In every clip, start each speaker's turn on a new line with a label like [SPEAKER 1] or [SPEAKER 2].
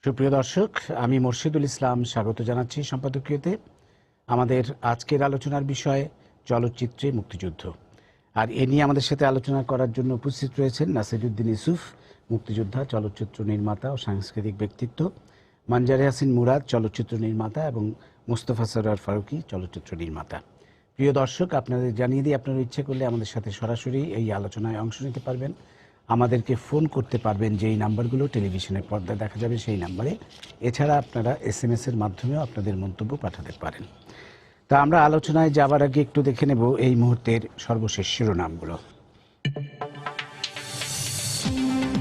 [SPEAKER 1] সুপ্রিয় দর্শক, আমি মোর্শেদুল ইসলাম স্বাগত জানাচ্ছি সম্পাদকীয়তে। আমাদের আজকের আলোচনার বিষয় চলচ্চিত্রে মুক্তিযুদ্ধ। আর এ নিয়ে আমাদের সাথে আলোচনা করার জন্য উপস্থিত রয়েছেন নাসিরুদ্দিন ইউসুফ, মুক্তিযোদ্ধা, চলচ্চিত্র নির্মাতা ও সাংস্কৃতিক ব্যক্তিত্ব; মানজারে হাসিন মুরাদ, চলচ্চিত্র নির্মাতা; এবং মোস্তফা সরোয়ার ফারুকী, চলচ্চিত্র নির্মাতা। প্রিয় দর্শক, আপনাদের জানিয়ে দিই, আপনারা ইচ্ছে করলে আমাদের সাথে সরাসরি এই আলোচনায় অংশ নিতে পারবেন। আমাদেরকে ফোন করতে পারবেন যেই নাম্বারগুলো টেলিভিশনের পর্দায় দেখা যাবে সেই নাম্বারে। এছাড়া আপনারা SMS-এর মাধ্যমেও আপনাদের মন্তব্য পাঠাতে পারেন। তা আমরা আলোচনায় যাবার আগে একটু দেখে নেব এই মুহূর্তের সর্বশেষ শিরোনামগুলো।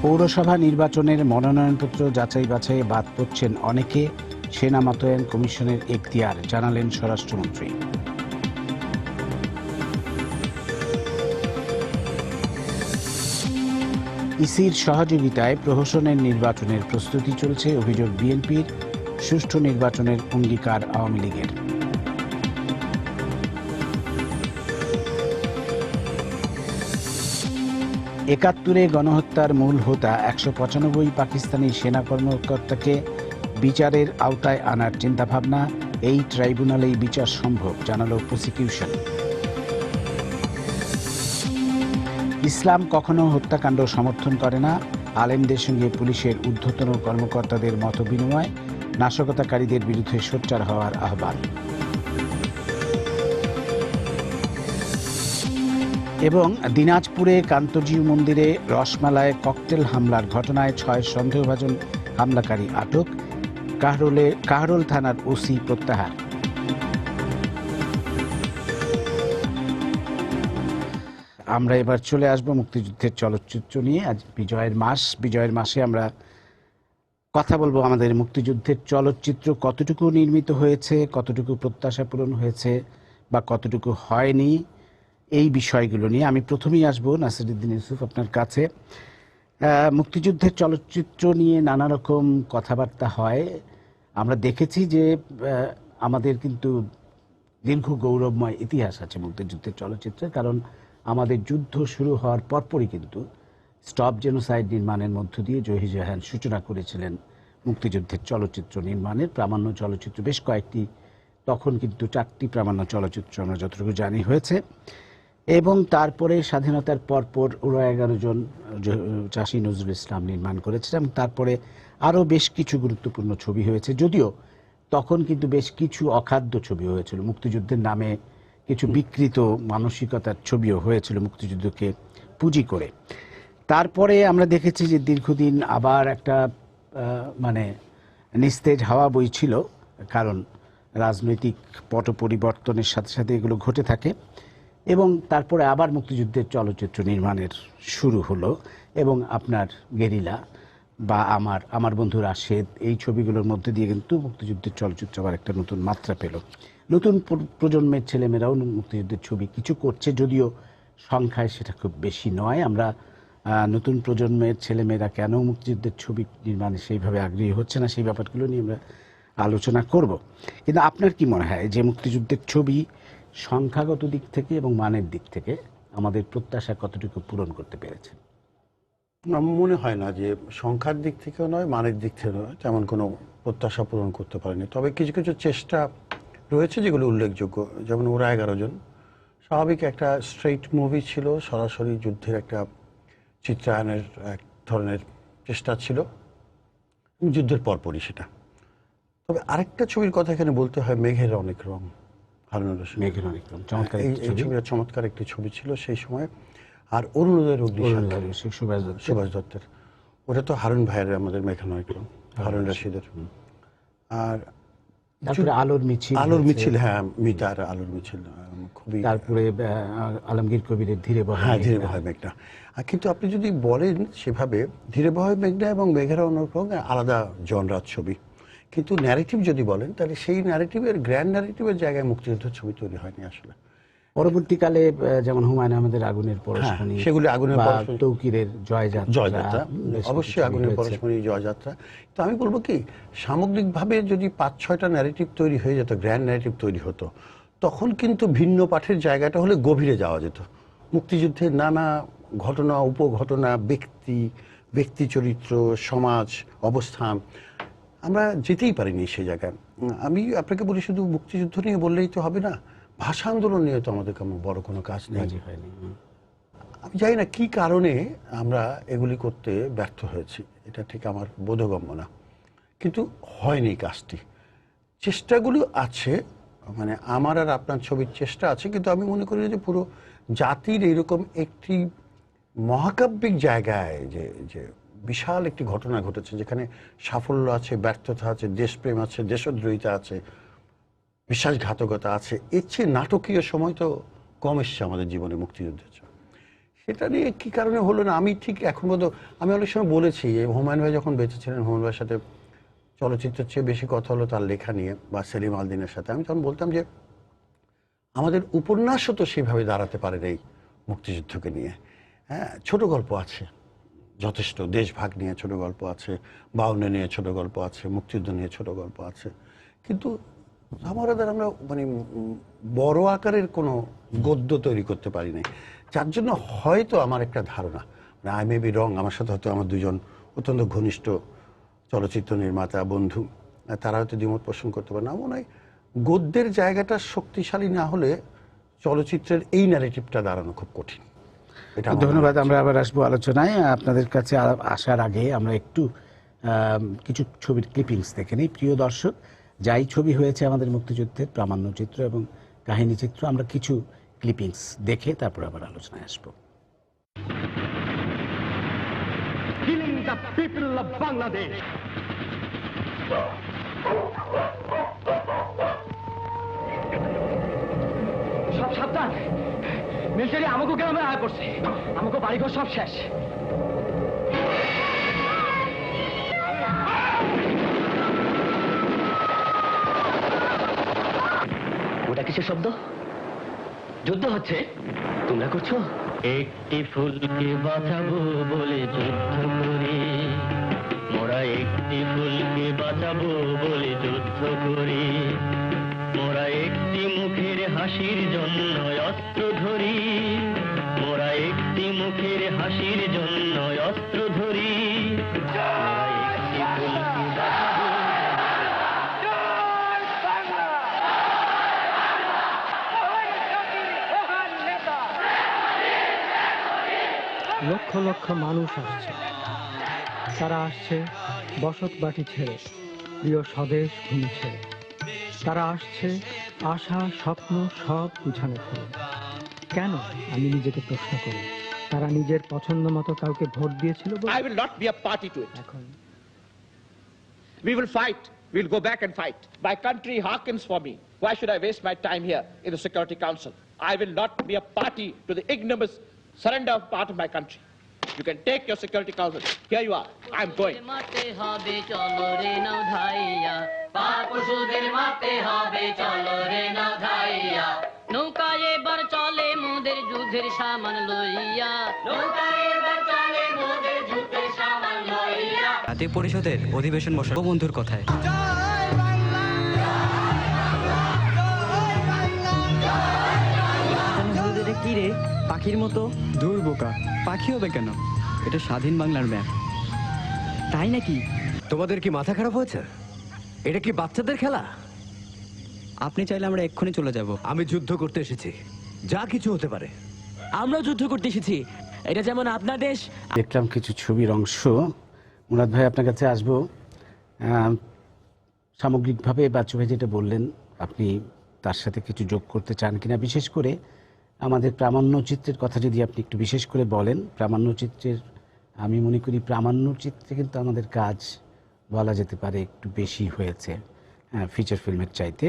[SPEAKER 1] পৌরসভা নির্বাচনের মনোনয়নপত্র যাচাই বাছাইয়ে বাদ পড়ছেন অনেকে, সেনা মোতায়েন কমিশনের এখতিয়ার, জানালেন স্বরাষ্ট্রমন্ত্রী। ইসির সহযোগিতায় প্রহসনের নির্বাচনের প্রস্তুতি চলছে, অভিযোগ বিএনপির। সুষ্ঠু নির্বাচনের অঙ্গীকার আওয়ামী লীগের। একাত্তরে গণহত্যার মূল হোতা 195 পাকিস্তানি সেনা কর্মকর্তাকে বিচারের আওতায় আনার চিন্তাভাবনা, এই ট্রাইব্যুনালেই বিচার সম্ভব, জানালো প্রসিকিউশন। ইসলাম কখনো হত্যাকাণ্ড সমর্থন করে না, আলেমদের সঙ্গে পুলিশের ঊর্ধ্বতন কর্মকর্তাদের মত বিনিময়, নাশকতাকারীদের বিরুদ্ধে সোচ্চার হওয়ার আহ্বান। এবং দিনাজপুরে কান্তজিউ মন্দিরে রসমালায় ককটেল হামলার ঘটনায় 6 সন্দেহভাজন হামলাকারী আটক, কাহরোল থানার ওসি প্রত্যাহার। আমরা এবার চলে আসব মুক্তিযুদ্ধের চলচ্চিত্র নিয়ে। আজ বিজয়ের মাসে আমরা কথা বলবো আমাদের মুক্তিযুদ্ধের চলচ্চিত্র কতটুকু নির্মিত হয়েছে, কতটুকু প্রত্যাশা পূরণ হয়েছে বা কতটুকু হয়নি, এই বিষয়গুলো নিয়ে। আমি প্রথমেই আসবো নাসিরুদ্দিন ইউসুফ আপনার কাছে। মুক্তিযুদ্ধের চলচ্চিত্র নিয়ে নানা রকম কথাবার্তা হয়। আমরা দেখেছি যে আমাদের কিন্তু দীর্ঘ গৌরবময় ইতিহাস আছে মুক্তিযুদ্ধের চলচ্চিত্রের, কারণ আমাদের যুদ্ধ শুরু হওয়ার পরপরই কিন্তু স্টপ জেনোসাইড নির্মাণের মধ্য দিয়ে জহির জাহান সূচনা করেছিলেন মুক্তিযুদ্ধের চলচ্চিত্র নির্মাণের। প্রামাণ্য চলচ্চিত্র বেশ কয়েকটি, তখন কিন্তু 4টি প্রামাণ্য চলচ্চিত্র আমরা যতটুকু জানি হয়েছে। এবং তারপরে স্বাধীনতার পরপর 11 জন চাষী নজরুল ইসলাম নির্মাণ করেছিলেন। এবং তারপরে আরও বেশ কিছু গুরুত্বপূর্ণ ছবি হয়েছে, যদিও তখন কিন্তু বেশ কিছু অখাদ্য ছবি হয়েছিল মুক্তিযুদ্ধের নামে, কিছু বিকৃত মানসিকতার ছবিও হয়েছিল মুক্তিযুদ্ধকে পুঁজি করে। তারপরে আমরা দেখেছি যে দীর্ঘদিন আবার একটা নিস্তেজ হাওয়া বইছিল, কারণ রাজনৈতিক পট পরিবর্তনের সাথে সাথে এগুলো ঘটে থাকে। এবং তারপরে আবার মুক্তিযুদ্ধের চলচ্চিত্র নির্মাণের শুরু হলো, এবং আপনার গেরিলা বা আমার বন্ধু রাশেদ, এই ছবিগুলোর মধ্যে দিয়ে কিন্তু মুক্তিযুদ্ধের চলচ্চিত্র আবার একটা নতুন মাত্রা পেল। নতুন প্রজন্মের ছেলেমেয়েরাও মুক্তিযুদ্ধের ছবি কিছু করছে, যদিও সংখ্যায় সেটা খুব বেশি নয়। আমরা নতুন প্রজন্মের ছেলেমেয়েরা কেন মুক্তিযুদ্ধের ছবি নির্মাণে সেইভাবে আগ্রহী হচ্ছে না, সেই ব্যাপারগুলো নিয়ে আমরা আলোচনা করব। কিন্তু আপনার কি মনে হয় যে মুক্তিযুদ্ধের ছবি সংখ্যাগত দিক থেকে এবং মানের দিক থেকে আমাদের প্রত্যাশা কতটুকু পূরণ করতে পেরেছে?
[SPEAKER 2] আমার মনে হয় না যে সংখ্যার দিক থেকেও নয়, মানের দিক থেকে নয়, তেমন কোনো প্রত্যাশা পূরণ করতে পারেনি। তবে কিছু কিছু চেষ্টা রয়েছে যেগুলো উল্লেখযোগ্য, যেমন ওরা 11 জন স্বাভাবিক একটা স্ট্রেইট মুভি ছিল, সরাসরি যুদ্ধের একটা চিত্রায়নের এক ধরনের চেষ্টা ছিল যুদ্ধের পরপরই সেটা। তবে আরেকটা ছবির কথা এখানে বলতে হয়, মেঘের অনেক রং, হারুনুর রশিদ।
[SPEAKER 1] মেঘের অনেক রং চমৎকার,
[SPEAKER 2] এই ছবিটা চমৎকার একটি ছবি ছিল সেই সময়। আর অরুণোদয়ের সুভাষ দত্তের, ওটা তো হারুন ভাইয়ের, আমাদের মেঘের অনেক রং, হারুন রশিদের। আর
[SPEAKER 1] আলোর মিছিল,
[SPEAKER 2] হ্যাঁ, মিতার আলোর মিছিল খুবই।
[SPEAKER 1] তারপরে আলমগীর কবিরের ধীরে বহায়
[SPEAKER 2] মেঘনা। কিন্তু আপনি যদি বলেন সেভাবে, ধীরে বহায় মেঘনা এবং মেঘের অনেক রং আলাদা জনরার ছবি, কিন্তু ন্যারেটিভ যদি বলেন তাহলে সেই ন্যারেটিভের, গ্র্যান্ড ন্যারেটিভের জায়গায় মুক্তিযুদ্ধের ছবি তৈরি হয়নি আসলে।
[SPEAKER 1] পরবর্তীকালে যেমন হুমায়ুন আহমেদের আগুনের পরশমণি,
[SPEAKER 2] সেগুলি আগুনের পরশমণি,
[SPEAKER 1] তৌকিরের জয়যাত্রা,
[SPEAKER 2] অবশ্যই আগুনের পরশমণি, জয়যাত্রা। তো আমি বলবো কি, সামগ্রিকভাবে যদি 5-6টা ন্যারেটিভ তৈরি হয়ে যেত, গ্র্যান্ড ন্যারেটিভ তৈরি হতো, তখন কিন্তু ভিন্ন পাঠের জায়গাটা হলে গভীরে যাওয়া যেত। মুক্তিযুদ্ধের নানা ঘটনা, উপঘটনা, ব্যক্তি চরিত্র, সমাজ অবস্থান, আমরা যেতেই পারিনি সেই জায়গায়। আমি আপনাকে বলি, শুধু মুক্তিযুদ্ধ নিয়ে বললেই তো হবে না, ভাষা আন্দোলন নিয়ে তো আমাদের কোনো বড় কোনো কাজ নেই।
[SPEAKER 1] রাজি হয়নি।
[SPEAKER 2] আমি জানি না কি কারণে আমরা এগুলি করতে ব্যর্থ হয়েছি, এটা ঠিক আমার বোধগম্য না, কিন্তু হয়নি কাজটি। চেষ্টাগুলো আছে, মানে আমার আর আপনার ছবির চেষ্টা আছে, কিন্তু আমি মনে করি যে পুরো জাতির এইরকম একটি মহাকাব্যিক জায়গায় যে যে বিশাল একটি ঘটনা ঘটেছে, যেখানে সাফল্য আছে, ব্যর্থতা আছে, দেশপ্রেম আছে, দেশদ্রোহিতা আছে, বিশ্বাসঘাতকতা আছে, এর চেয়ে নাটকীয় সময় তো কম এসছে আমাদের জীবনে মুক্তিযুদ্ধের জন্য। সেটা নিয়ে কি কারণে হলো না আমি ঠিক এখন পর্যন্ত, আমি অনেক সময় বলেছি যে হুমায়ুন ভাই যখন বেঁচে ছিলেন, হুমায়ুন ভাইয়ের সাথে চলচ্চিত্রের চেয়ে বেশি কথা হলো তার লেখা নিয়ে, বা সেলিম আলদিনের সাথে। আমি তখন বলতাম যে আমাদের উপন্যাসও তো সেভাবে দাঁড়াতে পারে এই মুক্তিযুদ্ধকে নিয়ে। হ্যাঁ, ছোট গল্প আছে যথেষ্ট, দেশভাগ নিয়ে ছোট গল্প আছে, বাউন্ন নিয়ে ছোট গল্প আছে, মুক্তিযুদ্ধ নিয়ে ছোট গল্প আছে, কিন্তু আমার দ্বারা আমরা মানে বড় আকারের কোনো গদ্য তৈরি করতে পারি নাই। যার জন্য হয়তো আমার একটা ধারণা, মানে আই মে বি রং, আমার সাথে হয়তো আমার দুজন অত্যন্ত ঘনিষ্ঠ চলচ্চিত্র নির্মাতা বন্ধু, তারা হয়তো দ্বিমত পোষণ করতে পারে না। মনে হয় গদ্যের জায়গাটা শক্তিশালী না হলে চলচ্চিত্রের এই ন্যারেটিভটা দাঁড়ানো খুব কঠিন। এটা আমার
[SPEAKER 1] ধন্যবাদ।
[SPEAKER 2] মনে
[SPEAKER 1] আমরা আবার আসবো আলোচনায়। আপনাদের কাছে আসার আগে আমরা একটু কিছু ছবির ক্লিপিংস দেখে নিই। প্রিয় দর্শক, যাই ছবি হয়েছে আমাদের মুক্তিযুদ্ধের প্রামাণ্যচিত্র এবং কাহিনী চিত্র, আমরা কিছু ক্লিপিংস দেখে তারপর আবার আলোচনায় আসবো।
[SPEAKER 3] Killing the people of Bangladesh. সব সাবধান, মিলিটারি আমাকে গ্রামে আয় করছে, আমাকে বাড়িঘর সব শেষ। ওটা কিসের শব্দ? যুদ্ধ হচ্ছে, তোমরা করছো? একটি ফুলকে বাঁচাবো বলে যুদ্ধ করি, মোরা একটি ফুলকে বাঁচাবো বলে যুদ্ধ করি, মোরা একটি মুখের হাসির জন্য অস্ত্র ধরি, মোরা একটি মুখের হাসির জন্য অস্ত্র ধরি, মোরা একটি ফুলকে বাঁচাবো।
[SPEAKER 4] লক্ষ লক্ষ মানুষ আসছে, তারা আসছে বসত বাটি ছেড়ে, প্রিয় স্বদেশ ভূমি ছেড়ে। তারা আসছে আশা স্বপ্ন সব পিছনে ফেলে। কেন, আমি নিজেকে প্রশ্ন করি। তারা নিজের পছন্দ মতো কাউকে ভোট দিয়েছিল বলে?
[SPEAKER 5] I will not be a party to it.
[SPEAKER 4] এখন
[SPEAKER 5] We will fight. We'll go back and fight. My country hearkens for me. Why should I waste my time here in the Security Council? I will not be a party to the ignominious surrender of part of my country. You can take your Security Council. Here you are. I'm going.
[SPEAKER 6] মারতে হবে চলো রে নাও ধাইয়া, পার পশুদের মারতে হবে চলো রে নাও ধাইয়া, নৌকায় এবার চলে মোদের যুদ্ধের সামান লইয়া, নৌকায় এবার চলে মোদের যুদ্ধের সামান লইয়া।
[SPEAKER 7] জাতীয় পরিষদের অধিবেশন বসার বন্ধুর কথায় কি রে, পাখির মতো? দূর বোকা, পাখি হবে কেন? এটা স্বাধীন বাংলার ম্যাপ। তাই নাকি?
[SPEAKER 8] তোমাদের কি মাথা খারাপ হয়েছে? এটা কি বাচ্চাদের খেলা?
[SPEAKER 7] আপনি চাইলে আমরা এক্ষুনি চলে যাব।
[SPEAKER 8] আমি যুদ্ধ করতে এসেছি, যা কিছু হতে পারে।
[SPEAKER 6] আমরা যুদ্ধ করতে এসেছি, এটা যেমন আপনার দেশ।
[SPEAKER 1] দেখলাম কিছু ছবির অংশ। মুরাদ ভাই, আপনার কাছে আসবো। সামগ্রিকভাবে বাচ্চু ভাই যেটা বললেন, আপনি তার সাথে কিছু যোগ করতে চান কিনা? বিশেষ করে আমাদের প্রামাণ্যচিত্রের কথা যদি আপনি একটু বিশেষ করে বলেন। প্রামাণ্যচিত্রের, আমি মনে করি প্রামাণ্যচিত্রে কিন্তু আমাদের কাজ বলা যেতে পারে একটু বেশি হয়েছে ফিচার ফিল্মের চাইতে।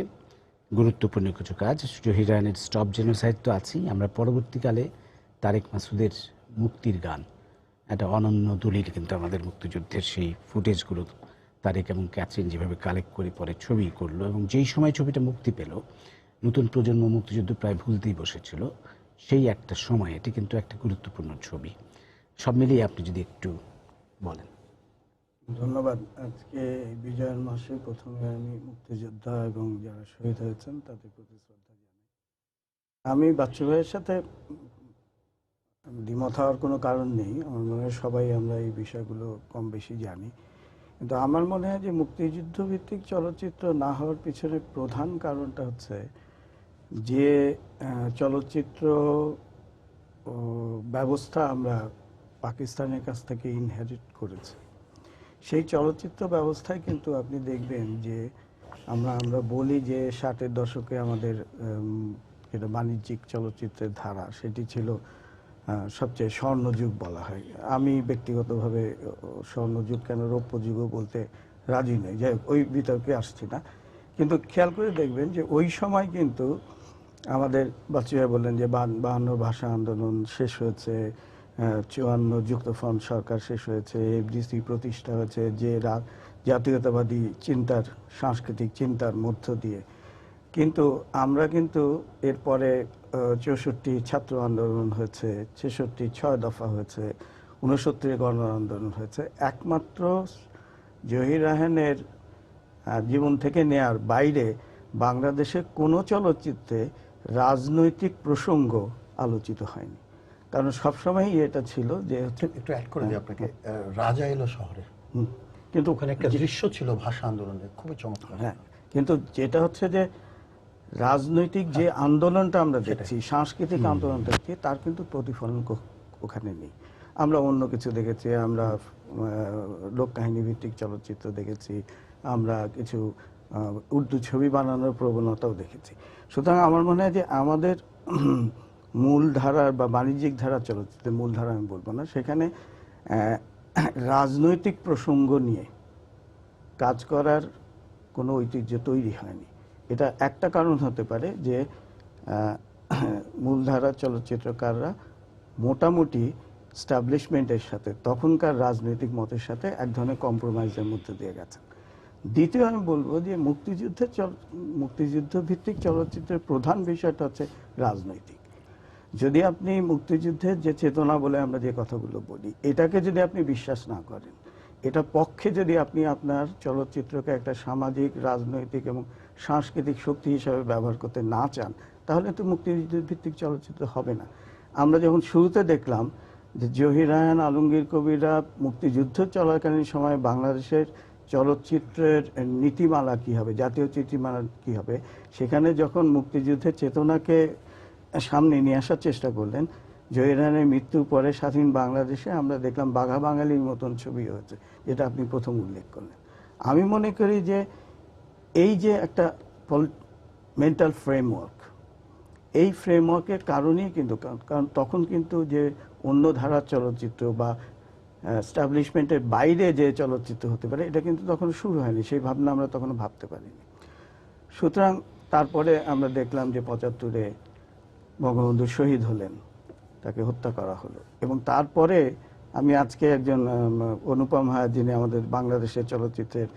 [SPEAKER 1] গুরুত্বপূর্ণ কিছু কাজ, জহির রায়নের স্টপ জেনোসাইড তো আছেই, আমরা পরবর্তীকালে তারেক মাসুদের মুক্তির গান, একটা অনন্য দলিল কিন্তু আমাদের মুক্তিযুদ্ধের সেই ফুটেজগুলো তারেক এবং ক্যাথরিন যেভাবে কালেক্ট করে পরে ছবি করলো, এবং যেই সময় ছবিটা মুক্তি পেল নতুন প্রজন্ম মুক্তিযুদ্ধ প্রায় ভুলতেই বসেছিল, সেই একটা সময় এটি কিন্তু একটা গুরুত্বপূর্ণ ছবি। সব মিলিয়ে আপনি যদি একটু বলেন।
[SPEAKER 9] ধন্যবাদ। আজকে এই বিজয়ের মাসে প্রথমে আমি মুক্তিযোদ্ধা এবং যারা শহীদ হয়েছেন তাদের প্রতি শ্রদ্ধা জানাই। আমি বাচ্চু ভাইয়ের সাথে দ্বিমত হওয়ার কোনো কারণ নেই। আমার মনে হয় সবাই আমরা এই বিষয়গুলো কম বেশি জানি, কিন্তু আমার মনে হয় যে মুক্তিযুদ্ধ ভিত্তিক চলচ্চিত্র না হওয়ার পিছনে প্রধান কারণটা হচ্ছে যে চলচ্চিত্র ব্যবস্থা আমরা পাকিস্তানের কাছ থেকে ইনহেরিট করেছি, সেই চলচ্চিত্র ব্যবস্থায় কিন্তু আপনি দেখবেন যে আমরা বলি যে 60-এর দশকে আমাদের যেটা বাণিজ্যিক চলচ্চিত্রের ধারা, সেটি ছিল সবচেয়ে স্বর্ণযুগ বলা হয়। আমি ব্যক্তিগতভাবে স্বর্ণযুগ কেন রৌপ্য যুগও বলতে রাজি নই, যাই হোক ওই বিতর্কে আসছি না। কিন্তু খেয়াল করে দেখবেন যে ওই সময় কিন্তু আমাদের বাচ্চা বললেন যে 52 ভাষা আন্দোলন শেষ হয়েছে, 54 যুক্তফ্রন্ট সরকার শেষ হয়েছে, এফডিসি প্রতিষ্ঠা হয়েছে, যে জাতীয়তাবাদী চিন্তার সাংস্কৃতিক চিন্তার মধ্য দিয়ে। কিন্তু আমরা কিন্তু এরপরে 64 ছাত্র আন্দোলন হয়েছে, 66 6 দফা হয়েছে, 69 গণ আন্দোলন হয়েছে। একমাত্র জহির রায়হানের জীবন থেকে নেয়ার বাইরে বাংলাদেশে কোনো চলচ্চিত্রে রাজনৈতিক প্রসঙ্গ আলোচিত হয়নি। কারণ সবসময়ই এটা ছিল যে হচ্ছে,
[SPEAKER 2] একটু অ্যাড করে দিই আপনাকে, রাজা এলো শহরে,
[SPEAKER 9] কিন্তু
[SPEAKER 2] ওখানে একটা দৃশ্য ছিল ভাষা আন্দোলনের, খুবই চমৎকার।
[SPEAKER 9] হ্যাঁ, কিন্তু যেটা হচ্ছে যে রাজনৈতিক যে আন্দোলনটা আমরা দেখছি, সাংস্কৃতিক আন্দোলনটা দেখছি, তার কিন্তু প্রতিফলন ওখানে নেই। আমরা অন্য কিছু দেখেছি, আমরা লোককাহিনী ভিত্তিক চলচ্চিত্র দেখেছি, আমরা কিছু উর্দু ছবি বানানোর প্রবণতাও দেখেছি। সুতরাং আমার মনে হয় যে আমাদের মূল ধারার বা বাণিজ্যিক ধারার চলচ্চিত্রের মূল ধারা আমি বলবো না, সেখানে রাজনৈতিক প্রসঙ্গ নিয়ে কাজ করার কোনো ঐতিহ্য তৈরি হয়নি। এটা একটা কারণ হতে পারে যে মূলধারার চলচ্চিত্রকাররা মোটামুটি স্টাবলিশমেন্টের সাথে, তখনকার রাজনৈতিক মতের সাথে এক ধরনের কম্প্রোমাইজের মধ্যে দিয়ে গেছেন। দ্বিতীয় আমি বলবো যে মুক্তিযুদ্ধ ভিত্তিক চলচ্চিত্রের প্রধান বিষয়টা হচ্ছে রাজনৈতিক। যদি আপনি মুক্তিযুদ্ধের যে চেতনা বলে আমরা যে কথাগুলো বলি, এটাকে যদি আপনি বিশ্বাস না করেন, এটা পক্ষে যদি আপনি আপনার চলচ্চিত্রকে একটা সামাজিক, রাজনৈতিক এবং সাংস্কৃতিক শক্তি হিসাবে ব্যবহার করতে না চান, তাহলে তো মুক্তিযুদ্ধ ভিত্তিক চলচ্চিত্র হবে না। আমরা যখন শুরুতে দেখলাম যে জহির রায়হান, আলমগীর কবিররা মুক্তিযুদ্ধ চলাকালীন সময় বাংলাদেশের চলচ্চিত্রের নীতিমালা কী হবে, জাতীয় নীতিমালা কী হবে, সেখানে যখন মুক্তিযুদ্ধের চেতনাকে সামনে নিয়ে আসার চেষ্টা করলেন, জহির রায়হানের মৃত্যুর পরে স্বাধীন বাংলাদেশে আমরা দেখলাম বাঘা বাঙালির মতন ছবি হয়েছে, যেটা আপনি প্রথম উল্লেখ করলেন। আমি মনে করি যে এই যে একটা মেন্টাল ফ্রেমওয়ার্ক, এই ফ্রেমওয়ার্কের কারণেই কিন্তু, কারণ তখন কিন্তু যে অন্য ধারার চলচ্চিত্র বা এস্টাবলিশমেন্টের বাইরে যে চলচ্চিত্র হতে পারে, এটা কিন্তু তখন শুরু হয়নি, সেই ভাবনা আমরা তখন ভাবতে পারিনি। সুতরাং তারপরে আমরা দেখলাম যে 75-এ বঙ্গবন্ধু শহীদ হলেন, তাকে হত্যা করা হলো, এবং তারপরে আমি আজকে একজন অনুপম হায়াত, যিনি আমাদের বাংলাদেশের চলচ্চিত্রের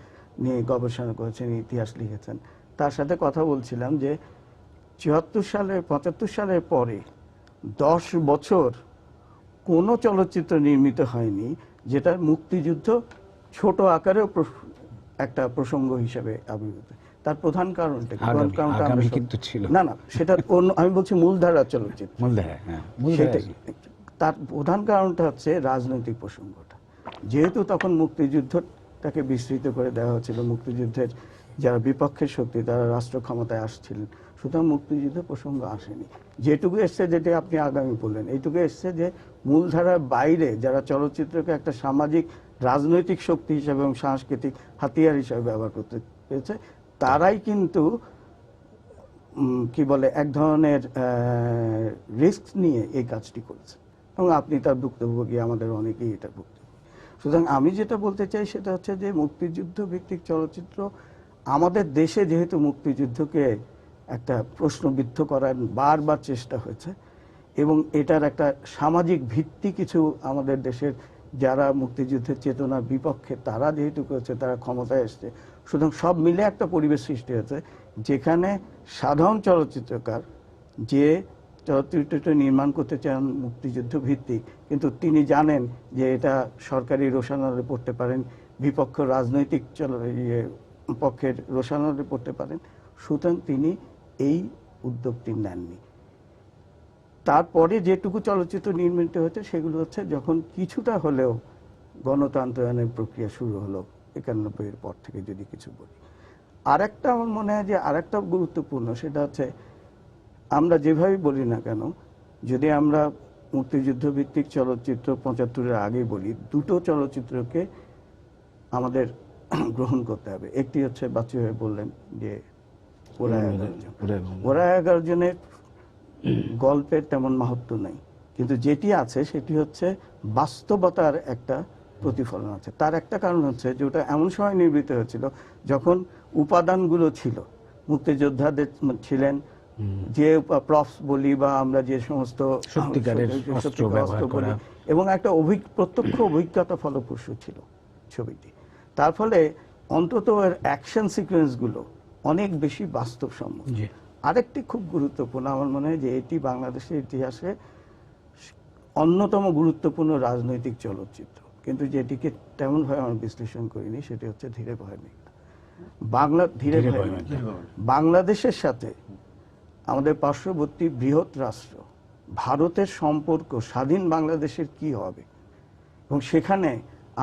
[SPEAKER 9] নিয়ে গবেষণা করেছেন, ইতিহাস লিখেছেন, তার সাথে কথা বলছিলাম যে 75 সালের পরে 10 বছর কোনো চলচ্চিত্র নির্মিত হয়নি যেটা মুক্তিযুদ্ধ ছোট আকারেও একটা প্রসঙ্গ হিসেবে আবির্ভূত। তার প্রধান কারণটা
[SPEAKER 1] কিন্তু ছিল
[SPEAKER 9] না, সেটা অন্য, আমি বলছি মূলধারার চলচ্চিত্র, তার প্রধান কারণটা হচ্ছে রাজনৈতিক প্রসঙ্গটা। যেহেতু তখন মুক্তিযুদ্ধটাকে বিস্তৃত করে দেওয়া হচ্ছিল, মুক্তিযুদ্ধের যারা বিপক্ষের শক্তি তারা রাষ্ট্র ক্ষমতায় আসছিলেন, সুতরাং মুক্তিযুদ্ধ প্রসঙ্গ আসেনি। যেটুকু এসছে, যেটা আপনি আগামী বললেন, এইটুকু এসছে যে মূলধারার বাইরে যারা চলচ্চিত্রকে একটা সামাজিক, রাজনৈতিক শক্তি হিসাবে এবং সাংস্কৃতিক হাতিয়ার হিসাবে ব্যবহার করতে পেরেছে, তারাই কিন্তু কি বলে এক ধরনের রিস্ক নিয়ে এই কাজটি করেছে, এবং আপনি তার ভুক্তভোগী, আমাদের অনেকেই এটা ভুক্তভোগী। সুতরাং আমি যেটা বলতে চাই সেটা হচ্ছে যে মুক্তিযুদ্ধ ভিত্তিক চলচ্চিত্র আমাদের দেশে যেহেতু মুক্তিযুদ্ধকে একটা প্রশ্নবিদ্ধ করার বারবার চেষ্টা হয়েছে, এবং এটার একটা সামাজিক ভিত্তি কিছু আমাদের দেশের যারা মুক্তিযুদ্ধের চেতনার বিপক্ষে তারা যেহেতু করেছে, তারা ক্ষমতায় এসছে, সুতরাং সব মিলে একটা পরিবেশ সৃষ্টি হয়েছে যেখানে সাধারণ চলচ্চিত্রকার যে চলচ্চিত্রটা নির্মাণ করতে চান মুক্তিযুদ্ধ ভিত্তিক, কিন্তু তিনি জানেন যে এটা সরকারি রোষানলে পড়তে পারেন, বিপক্ষ রাজনৈতিক পক্ষের রোষানলে পড়তে পারেন, সুতরাং তিনি এই উদ্যোগটি নেননি। তারপরে যেটুকু চলচ্চিত্র নির্মিত হয়েছে সেগুলো হচ্ছে যখন কিছুটা হলেও গণতন্ত্রায়নের প্রক্রিয়া শুরু হলো 91 পর থেকে যদি কিছু বলি। আরেকটা আমার মনে হয় যে আরেকটা গুরুত্বপূর্ণ, সেটা হচ্ছে আমরা যেভাবেই বলি না কেন, যদি আমরা মুক্তিযুদ্ধ ভিত্তিক চলচ্চিত্র 75-এর আগে বলি, দুটো চলচ্চিত্রকে আমাদের গ্রহণ করতে হবে। একটি হচ্ছে বাচ্চু ভাই বললেন যে ওরা 11 জন, ওরা 11 জনের গল্পের তেমন মাহাত্ম্য নেই, কিন্তু যেটি আছে সেটি হচ্ছে বাস্তবতার একটা প্রতিফলন আছে। তার একটা কারণ হচ্ছে যে ওটা এমন সময় নির্মিত হয়েছিল যখন উপাদানগুলো ছিল, মুক্তিযোদ্ধাদের ছিলেন যে প্রপস বলি বা আমরা যে সমস্ত
[SPEAKER 1] সত্যিকারের অস্ত্র ব্যবহার করা,
[SPEAKER 9] এবং একটা প্রত্যক্ষ অভিজ্ঞতা ফলপ্রসূ ছিল ছবিটি। তার ফলে অন্তত এর অ্যাকশন সিকোয়েন্সগুলো অনেক বেশি বাস্তবসম্মত। আরেকটি খুব গুরুত্বপূর্ণ আমার মনে হয় যে এটি বাংলাদেশের ইতিহাসে অন্যতম গুরুত্বপূর্ণ রাজনৈতিক চলচ্চিত্র, কিন্তু যেটিকে তেমনভাবে আমরা বিশ্লেষণ করিনি, সেটি হচ্ছে ধীরে ভয় মেঘনা। বাংলাদেশের সাথে আমাদের পার্শ্ববর্তী বৃহৎ রাষ্ট্র ভারতের সম্পর্ক স্বাধীন বাংলাদেশের কি হবে, এবং সেখানে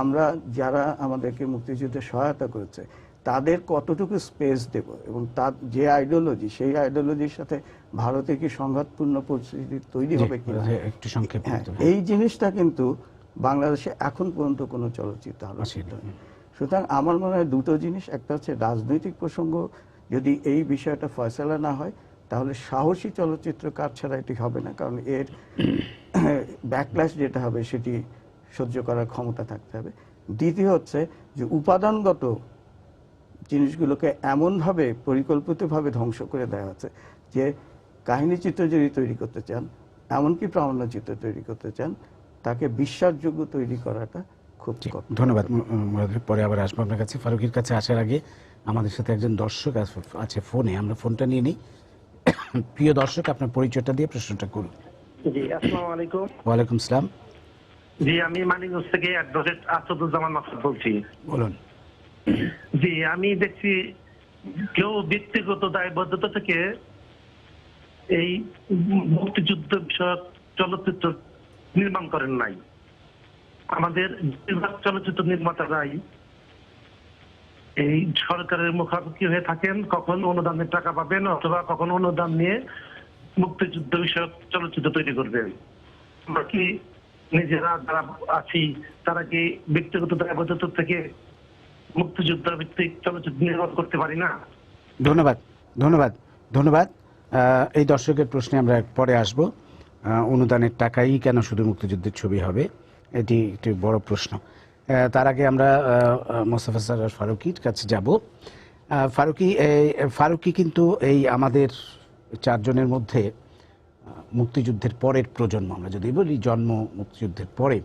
[SPEAKER 9] আমরা যারা আমাদেরকে মুক্তিযুদ্ধে সহায়তা করেছে তাদের কতটুকু স্পেস দেব, এবং তার যে আইডিওলজি, সেই আইডিওলজির সাথে ভারতের কি সংঘাতপূর্ণ পরিস্থিতি তৈরি হবে কিনা,
[SPEAKER 1] একটু সংক্ষেপে।
[SPEAKER 9] এই জিনিসটা কিন্তু বাংলাদেশে এখন পর্যন্ত কোনো চলচ্চিত্র আলোচিত হয়নি। সুতরাং আমার মনে হয় দুটো জিনিস, একটা হচ্ছে রাজনৈতিক প্রসঙ্গ, যদি এই বিষয়টা ফয়সালা না হয় তাহলে সাহসী চলচ্চিত্রকার ছাড়া এটি হবে না, কারণ এর ব্যাকল্যাশ যেটা হবে সেটি সহ্য করার ক্ষমতা থাকতে হবে। দ্বিতীয় হচ্ছে যে উপাদানগত জিনিসগুলোকে এমনভাবে পরিকল্পিতভাবে ধ্বংস করে দেওয়া হচ্ছে যে কাহিনী চিত্র যদি তৈরি করতে চান, এমনকি প্রামাণ্য চিত্র তৈরি করতে চান, তাকে বিশ্বাসযোগ্য তৈরি করাটা খুব কঠিন।
[SPEAKER 1] ধন্যবাদ। পরে আবার আসবো আপনার কাছে। ফারুকের কাছে আসার আগে আমাদের সাথে একজন দর্শক আছে ফোনে, আমরা ফোনটা নিয়ে নিই। প্রিয় দর্শক, আপনার পরিচয়টা দিয়ে প্রশ্নটা করুন।
[SPEAKER 10] জি, আসসালামু আলাইকুম।
[SPEAKER 1] ওয়ালাইকুম সালাম।
[SPEAKER 10] জি, আমি মানিকগঞ্জ থেকে অ্যাডভোকেট আসাদুজ্জামান মাসুদ বলছি।
[SPEAKER 1] বলুন।
[SPEAKER 10] জি, আমি দেখছি কেউ ব্যক্তিগত দায়বদ্ধতা থেকে এই মুক্তিযুদ্ধ বিষয়ক চলচ্চিত্র নির্মাণ করেন নাই। আমাদের চলচ্চিত্র নির্মাতারাই এই সরকারের মুখামুখি হয়ে থাকেন, কখন অনুদানের টাকা পাবেন অথবা কখন অনুদান নিয়ে মুক্তিযুদ্ধ বিষয়ক চলচ্চিত্র তৈরি করবেন। আমরা কি নিজেরা যারা আছি তারা কি ব্যক্তিগত দায়বদ্ধতা থেকে মুক্তিযুদ্ধ ভিত্তিক চলচ্চিত্র নির্মাণ করতে পারি না?
[SPEAKER 1] ধন্যবাদ, ধন্যবাদ, ধন্যবাদ। এই দর্শকের প্রশ্নে আমরা পরে আসব। অনুদানের টাকাই কেন শুধু মুক্তিযুদ্ধের ছবি হবে, এটি একটি বড় প্রশ্ন। তার আগে আমরা মোস্তফা সরোয়ার ফারুকীর কাছে যাব। ফারুকী কিন্তু এই আমাদের চারজনের মধ্যে মুক্তিযুদ্ধের পরের প্রজন্ম, আমরা যদি বলি জন্ম মুক্তিযুদ্ধের পরে,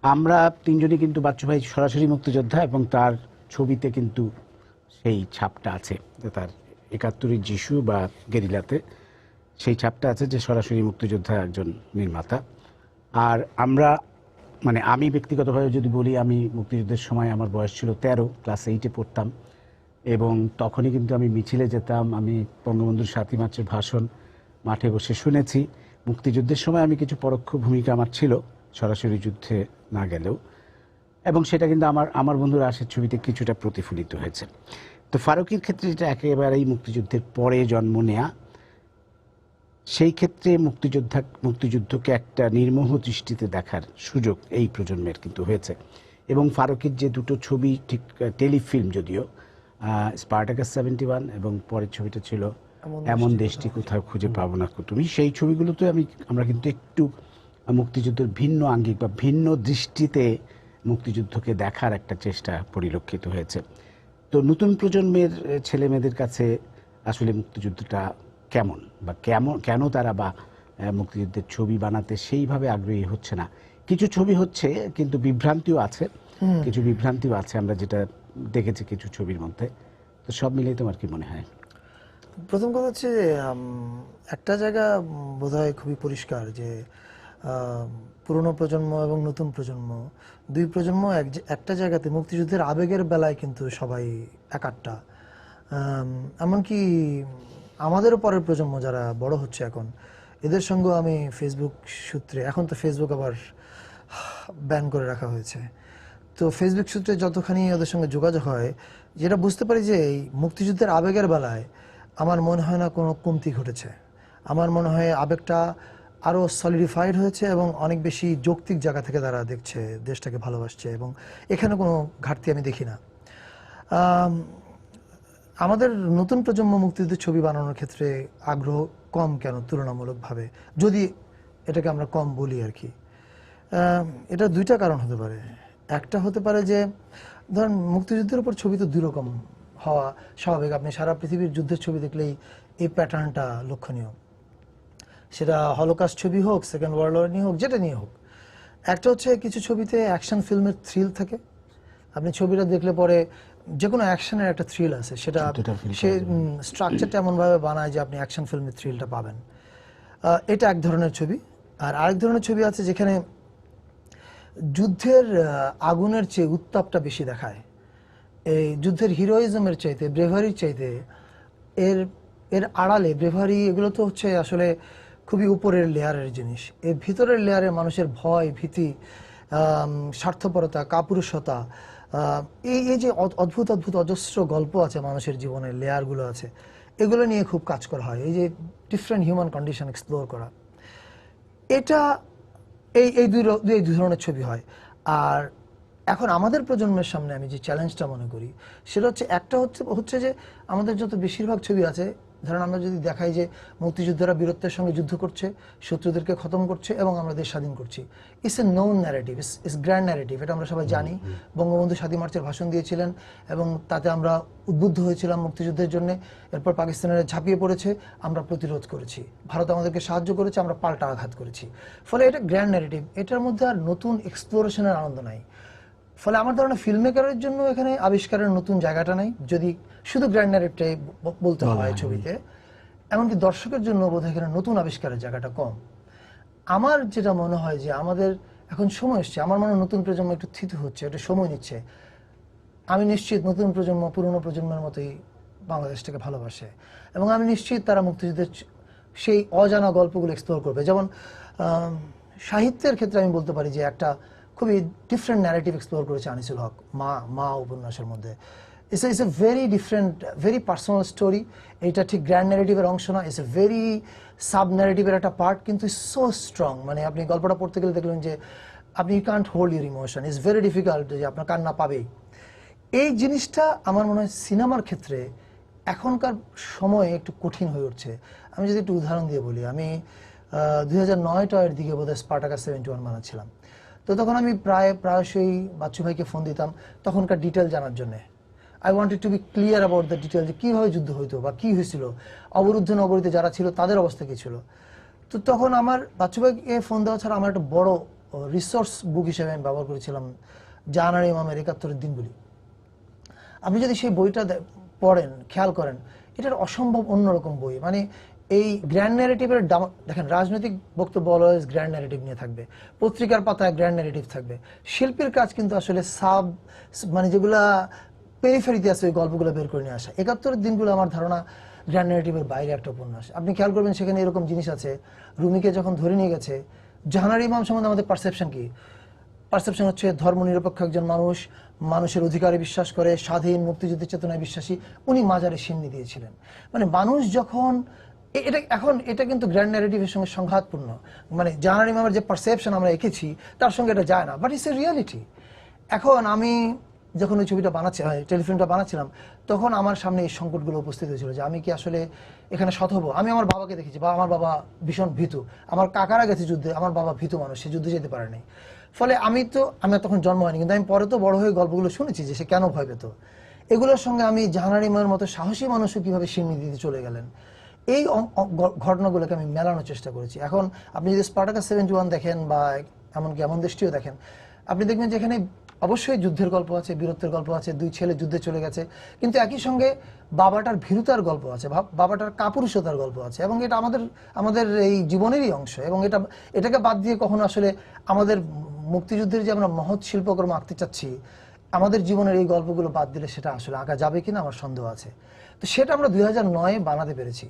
[SPEAKER 1] আমরা তিনজনই কিন্তু বাচ্চু ভাই সরাসরি মুক্তিযোদ্ধা, এবং তার ছবিতে কিন্তু সেই ছাপটা আছে, তার 71 যিশু বা গেরিলাতে সেই ছাপটা আছে যে সরাসরি মুক্তিযোদ্ধা একজন নির্মাতা। আর আমরা মানে আমি ব্যক্তিগতভাবে যদি বলি, আমি মুক্তিযুদ্ধের সময় আমার বয়স ছিল 13, ক্লাস 8-এ পড়তাম, এবং তখনই কিন্তু আমি মিছিলে যেতাম। আমি বঙ্গবন্ধুর 7ই মার্চের ভাষণ মাঠে বসে শুনেছি। মুক্তিযুদ্ধের সময় আমি কিছু পরোক্ষ ভূমিকা আমার ছিল, সরাসরি যুদ্ধে না গেলেও, এবং সেটা কিন্তু আমার বন্ধুরা আশের ছবিতে কিছুটা প্রতিফলিত হয়েছে। তো ফারুকীর ক্ষেত্রে যেটা একেবারেই মুক্তিযুদ্ধের পরে জন্ম নেয়া, সেই ক্ষেত্রে মুক্তিযুদ্ধকে একটা নির্মোহ দৃষ্টিতে দেখার সুযোগ এই প্রজন্মের কিন্তু হয়েছে। এবং ফারুকীর যে দুটো ছবি, ঠিক টেলিফিল্ম যদিও, স্পার্টাকাস 71 এবং পরের ছবিটা ছিল এমন দেশটি কোথাও খুঁজে পাবো না তুমি, সেই ছবিগুলোতে আমরা কিন্তু একটু মুক্তিযুদ্ধের ভিন্ন আঙ্গিক বা ভিন্ন দৃষ্টিতে মুক্তিযুদ্ধকে দেখার একটা চেষ্টা পরিলক্ষিত হয়েছে। তো নতুন প্রজন্মের ছেলে মেয়েদের কাছে আসলে মুক্তিযুদ্ধটা কেমন, বা কেন তারা বা মুক্তিযুদ্ধের ছবি বানাতে সেইভাবে আগ্রহী হচ্ছে না? কিছু ছবি হচ্ছে কিন্তু বিভ্রান্তিও আছে, আমরা যেটা দেখেছি কিছু ছবির মধ্যে। তো সব মিলিয়ে তোমার কি মনে হয়?
[SPEAKER 11] প্রথম কথা হচ্ছে একটা জায়গা বোধহয় খুবই পরিষ্কার যে পুরনো প্রজন্ম এবং নতুন প্রজন্ম, দুই প্রজন্ম একটা জায়গাতে মুক্তিযুদ্ধের আবেগের বেলায় কিন্তু সবাই একাট্টা। এমনকি আমাদেরও পরের প্রজন্ম যারা বড় হচ্ছে এখন, এদের সঙ্গেও আমি ফেসবুক সূত্রে, এখন তো ফেসবুক আবার ব্যান করে রাখা হয়েছে, তো ফেসবুক সূত্রে যতখানি ওদের সঙ্গে যোগাযোগ হয়, যেটা বুঝতে পারি যে এই মুক্তিযুদ্ধের আবেগের বেলায় আমার মনে হয় না কোনো কমতি ঘটেছে। আমার মনে হয় আবেগটা আরও সলিডিফাইড হয়েছে এবং অনেক বেশি যৌক্তিক জায়গা থেকে তারা দেখছে, দেশটাকে ভালোবাসছে, এবং এখানে কোনো ঘাটতি আমি দেখি না। আমাদের নতুন প্রজন্ম মুক্তিযুদ্ধের ছবি বানানোর ক্ষেত্রে আগ্রহ কম কেন তুলনামূলকভাবে, যদি এটাকে আমরা কম বলি আর কি? এটা দুইটা কারণ হতে পারে। একটা হতে পারে যে ধরেন মুক্তিযুদ্ধের উপর ছবি তো দুই রকম হওয়া স্বাভাবিক। আপনি সারা পৃথিবীর যুদ্ধের ছবি দেখলেই এই প্যাটার্নটা লক্ষণীয়, সেটা হলোকাস্ট ছবি হোক, সেকেন্ড ওয়ার্ল্ড ওয়ার নিয়ে হোক, যেটা নিয়ে হোক। একটা হচ্ছে কিছু ছবিতে অ্যাকশন ফিল্মের থ্রিল থাকে, আপনি ছবিটা দেখলে পরে যে কোনো অ্যাকশনের একটা থ্রিল আছে, সেটা সে স্ট্রাকচারটা এমনভাবে বানায় যে আপনি অ্যাকশন ফিল্মের থ্রিলটা পাবেন। এটা এক ধরনের ছবি। আর আরেক ধরনের ছবি আছে যেখানে যুদ্ধের আগুনের চেয়ে উত্তাপটা বেশি দেখায়, এই যুদ্ধের হিরোইজমের চাইতে, ব্রেভারির চাইতে এর আড়ালে, ব্রেভারি এগুলো তো হচ্ছে আসলে খুবই উপরের লেয়ারের জিনিস। এর ভিতরের লেয়ারে মানুষের ভয়, ভীতি, স্বার্থপরতা, কাপুরুষতা, এই যে অদ্ভুত অদ্ভুত অজস্র গল্প আছে মানুষের জীবনে, লেয়ারগুলো আছে, এগুলো নিয়ে খুব কাজ করা হয়। এই যে ডিফারেন্ট হিউম্যান কন্ডিশন এক্সপ্লোর করা, এটা এই দুই ধরনের ছবি হয়। আর এখন আমাদের প্রজন্মের সামনে আমি যে চ্যালেঞ্জটা মনে করি সেটা হচ্ছে, একটা হচ্ছে যে আমাদের যত বেশিরভাগ ছবি আছে, ধরেন আমরা যদি দেখাই যে মুক্তিযোদ্ধারা বীরত্বের সঙ্গে যুদ্ধ করছে, শত্রুদেরকে খতম করছে এবং আমরা দেশ স্বাধীন করছি, it's a known narrative, it's grand narrative, এটা আমরা সবাই জানি। বঙ্গবন্ধু স্বাধীন মার্চের ভাষণ দিয়েছিলেন এবং তাতে আমরা উদ্বুদ্ধ হয়েছিলাম মুক্তিযুদ্ধের জন্য। এরপর পাকিস্তানের ঝাঁপিয়ে পড়েছে, আমরা প্রতিরোধ করেছি, ভারত আমাদেরকে সাহায্য করেছে, আমরা পাল্টা আঘাত করেছি। ফলে এটা গ্র্যান্ড ন্যারেটিভ, এটার মধ্যে আর নতুন এক্সপ্লোরেশনের আনন্দ নাই। ফলে আমার ধারণা ফিল্ম মেকারের জন্য এখানে আবিষ্কারের নতুন জায়গাটা নাই, যদি শুধু গ্র্যান্ড ন্যারেটিভটাই বলতে হয় ছবিতে। এমনকি দর্শকের জন্য বোধহয় এখানে নতুন আবিষ্কারের জায়গাটা কম। আমার যেটা মনে হয় যে আমাদের এখন সময় এসছে, আমার মনে হয় নতুন প্রজন্ম একটু থিতু হচ্ছে, একটু সময় নিচ্ছে। আমি নিশ্চিত নতুন প্রজন্ম পুরনো প্রজন্মের মতোই বাংলাদেশটাকে ভালোবাসে, এবং আমি নিশ্চিত তারা মুক্তিযুদ্ধের সেই অজানা গল্পগুলো এক্সপ্লোর করবে। যেমন সাহিত্যের ক্ষেত্রে আমি বলতে পারি যে একটা খুবই ডিফারেন্ট ন্যারেটিভ এক্সপ্লোর করেছে আনিসুল হক মা উপন্যাসের মধ্যে। It's a very different, very personal story. এটা ঠিক গ্র্যান্ড ন্যারেটিভের অংশ না, ইটস এ ভেরি সাব ন্যারেটিভের একটা পার্ট, কিন্তু সো স্ট্রং। মানে আপনি গল্পটা পড়তে গেলে দেখলেন যে আপনি you can't hold your emotion, it's very difficult, যে আপনার কান্না পাবেই। এই জিনিসটা আমার মনে হয় সিনেমার ক্ষেত্রে এখনকার সময়ে একটু কঠিন হয়ে উঠছে। আমি যদি একটু উদাহরণ দিয়ে বলি, আমি 2009-10 দিকে বোধহয় স্পার্টাকাস 71 বানাচ্ছিলাম। তো তখন আমি প্রায়শই বাচ্চু ভাইকে ফোন দিতাম তখনকার ডিটেল জানার জন্যে। I wanted to be clear about the detail, যে কীভাবে যুদ্ধ হইতো বা কী হয়েছিল, অবরুদ্ধ নগরীতে যারা ছিল তাদের অবস্থা কী ছিল। তো তখন আমার বাচ্চু ভাইকে ফোন দেওয়া ছাড়া আমার একটা বড় রিসোর্স বুক হিসেবে আমি ব্যবহার করেছিলাম জাহানারা ইমামের 71-এর দিনগুলি। আপনি যদি সেই বইটা পড়েন, খেয়াল করেন, এটার অসম্ভব অন্যরকম বই। মানে এই গ্র্যান্ড ন্যারেটিভের দেখেন, রাজনৈতিক বক্তব্য অলওয়েজ গ্র্যান্ড ন্যারেটিভ নিয়ে থাকবে, পত্রিকার পাতায় গ্র্যান্ড ন্যারেটিভ থাকবে। শিল্পীর কাজ কিন্তু আসলে মানে যেগুলা পেরিফেরিতে আছে ওই গল্পগুলো বের করে নিয়ে আসা। 71-এর দিনগুলো আমার ধারণা গ্র্যান্ড ন্যারেটিভের বাইরে একটা উপন্যাস। আপনি খেয়াল করবেন সেখানে এরকম জিনিস আছে, রুমিকে যখন ধরে নিয়ে গেছে, জাহানারা ইমাম সম্বন্ধে আমাদের পারসেপশন কি? পারসেপশন হচ্ছে ধর্মনিরপেক্ষ একজন মানুষ, মানুষের অধিকারে বিশ্বাস করে, স্বাধীন মুক্তিযুদ্ধের চেতনায় বিশ্বাসী। উনি মাজারে সিন্নি দিয়েছিলেন। মানে মানুষ যখন এটা কিন্তু গ্র্যান্ড ন্যারেটিভের সঙ্গে সংঘাতপূর্ণ। মানে জাহানারা ইমামের যে পারসেপশন আমরা এঁকেছি তার সঙ্গে এটা যায় না, বাট ইটস এ রিয়ালিটি। এখন আমি যখন ওই ছবিটা টেলিফিল্মটা বানাচ্ছিলাম, তখন আমার সামনে এই সংকটগুলো উপস্থিত হয়েছিল যে আমি কি আসলে এখানে সৎ হবো? আমি আমার বাবাকে দেখেছি, আমার বাবা ভীষণ ভীতু, আমার কাকারা গেছে যুদ্ধে, আমার বাবা ভীতু মানুষ, সে যুদ্ধে যেতে পারেনি। ফলে আমি তখন জন্ম হয়নি, কিন্তু আমি পরে তো বড় হয়ে গল্পগুলো শুনেছি যে সে কেন ভয় পেত। এগুলোর সঙ্গে আমি জাহানারা ইমামের মতো সাহসী মানুষও কীভাবে সিন্নি দিতে চলে গেলেন, এই ঘটনাগুলোকে আমি মেলানোর চেষ্টা করেছি। এখন আপনি যদি স্পার্টাকাস 71 দেখেন বা এমনকি এমন দেশটিও দেখেন, আপনি দেখবেন যে এখানে অবশ্যই যুদ্ধের গল্প আছে, বীরত্বের গল্প আছে, দুই ছেলে যুদ্ধে চলে গেছে, কিন্তু একই সঙ্গে বাবাটার ভীরুতার গল্প আছে, বাবাটার কাপুরুষতার গল্প আছে, এবং এটা আমাদের এই জীবনেরই অংশ। এবং এটাকে বাদ দিয়ে কখনো আসলে আমাদের মুক্তিযুদ্ধের যে আমরা মহৎ শিল্পকর্ম আঁকতে চাচ্ছি, আমাদের জীবনের এই গল্পগুলো বাদ দিলে সেটা আসলে আঁকা যাবে কিনা আমার সন্দেহ আছে। তো সেটা আমরা 2009-এ বানাতে পেরেছি।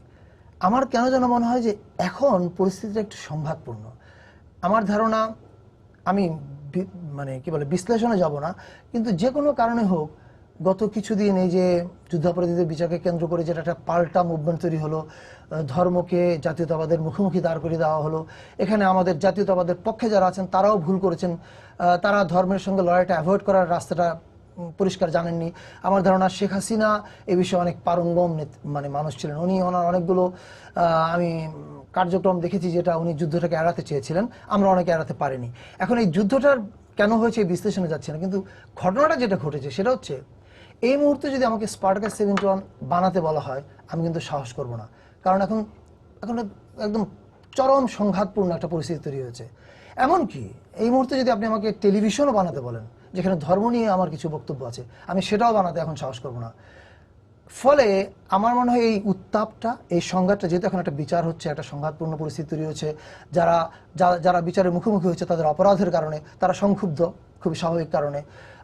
[SPEAKER 11] আমার কেন যেন মনে হয় যে এখন পরিস্থিতিটা একটু সংঘাতপূর্ণ। আমার ধারণা, আমি মানে কি বলে বিশ্লেষণে যাব না, কিন্তু যে কোনো কারণে হোক গত কিছুদিন এই যে যুদ্ধাপরাধীদের বিচারকে কেন্দ্র করে যেটা একটা পাল্টা মুভমেন্ট তৈরি হলো, ধর্মকে জাতীয়তাবাদের মুখোমুখি দাঁড় করিয়ে দেওয়া হলো। এখানে আমাদের জাতীয়তাবাদের পক্ষে যারা আছেন তারাও ভুল করেছেন, তারা ধর্মের সঙ্গে লড়াইটা অ্যাভয়েড করার রাস্তাটা পরিষ্কার জানেননি। আমার ধারণা শেখ হাসিনা এ বিষয়ে অনেক পারঙ্গম মানে মানুষ ছিলেন। ওনার অনেকগুলো আমি কার্যক্রম দেখেছি যেটা উনি যুদ্ধটাকে এড়াতে চেয়েছিলেন, আমরা অনেকে এড়াতে পারিনি। এখন এই যুদ্ধটার কেন হয়েছে এই বিশ্লেষণে যাচ্ছে না, কিন্তু ঘটনাটা যেটা ঘটেছে সেটা হচ্ছে এই মুহূর্তে যদি আমাকে স্পার্টাকাস 71 বানাতে বলা হয় আমি কিন্তু সাহস করব না, কারণ এখন একদম চরম সংঘাতপূর্ণ একটা পরিস্থিতি তৈরি হয়েছে। এমনকি এই মুহূর্তে যদি আপনি আমাকে টেলিভিশনও বানাতে বলেন যেখানে ধর্ম নিয়ে আমার কিছু বক্তব্য আছে, আমি সেটাও বানাতে এখন সাহস করব না। ফলে আমার মনে হয় এই উত্তাপটা, এই সংঘাতটা, যেহেতু এখন একটা বিচার হচ্ছে, একটা সংঘাতপূর্ণ পরিস্থিতি তৈরি হচ্ছে, যারা বিচারের মুখোমুখি হচ্ছে তাদের অপরাধের কারণে তারা সংক্ষুব্ধ, খুবই স্বাভাবিক কারণে।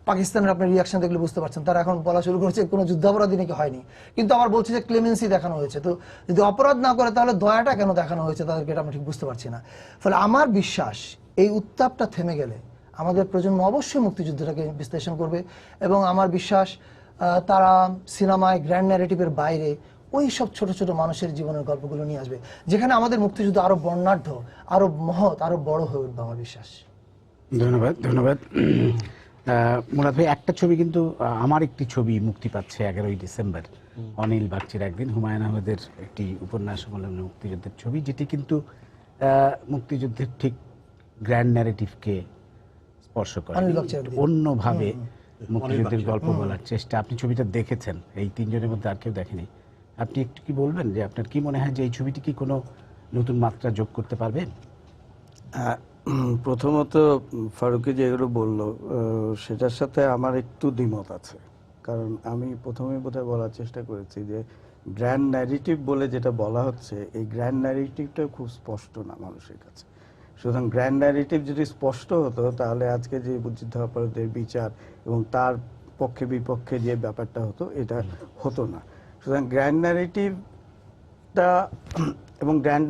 [SPEAKER 11] পাকিস্তানের আপনি রিয়াকশন দেখলে বুঝতে পারছেন, তারা এখন বলা শুরু করেছে কোনো যুদ্ধাপরাধী নাকি হয়নি, কিন্তু আবার বলছে যে ক্লেমেন্সি দেখানো হয়েছে। তো যদি অপরাধ না করে তাহলে দয়াটা কেন দেখানো হয়েছে তাদেরকে, এটা আমি ঠিক বুঝতে পারছি না। ফলে আমার বিশ্বাস এই উত্তাপটা থেমে গেলে আমাদের প্রজন্ম অবশ্যই মুক্তিযুদ্ধটাকে বিশ্লেষণ করবে, এবং আমার বিশ্বাস তারা সিনেমায় গ্র্যান্ড ন্যারেটিভের বাইরে ওই সব ছোট ছোট মানুষের জীবনের গল্পগুলো নিয়ে আসবে, যেখানে আমাদের মুক্তিযুদ্ধ আরো বর্ণাঢ্য, আরো মহৎ, আরো বড় হয়ে উঠবে আমার বিশ্বাস।
[SPEAKER 1] ধন্যবাদ। মুরাদ ভাই, একটা ছবি কিন্তু আমার একটি ছবি মুক্তি পাচ্ছে 11ই ডিসেম্বর, অনিল বাগচির একদিন, হুমায়ুন আহমেদের একটি উপন্যাস অবলম্বনে মুক্তিযুদ্ধের ছবি, যেটি কিন্তু মুক্তিযুদ্ধের ঠিক গ্র্যান্ড ন্যারেটিভকে স্পর্শ করে, অন্যভাবে মুক্তিযুদ্ধের গল্প বলার চেষ্টা। আপনি ছবিটা দেখেছেন, এই তিনজনের মধ্যে আর কেউ দেখেনি। আপনি একটু কি বলবেন যে আপনার কি মনে হয় যে এই ছবিটি কি কোনো নতুন মাত্রা যোগ করতে পারবেন?
[SPEAKER 9] প্রথমত ফারুকি যেগুলো বললো সেটার সাথে আমার একটু দ্বিমত আছে, কারণ আমি প্রথমেই বোধহয় বলার চেষ্টা করেছি যে গ্র্যান্ড ন্যারেটিভ বলে যেটা বলা হচ্ছে, এই গ্র্যান্ড ন্যারেটিভটা খুব স্পষ্ট না মানুষের কাছে। সুতরাং গ্র্যান্ড ন্যারেটিভ যদি স্পষ্ট হতো তাহলে আজকে যে যুদ্ধাপরাধীদের বিচার এবং তার পক্ষে বিপক্ষে যে ব্যাপারটা হতো এটা হতো না। সুতরাং গ্র্যান্ড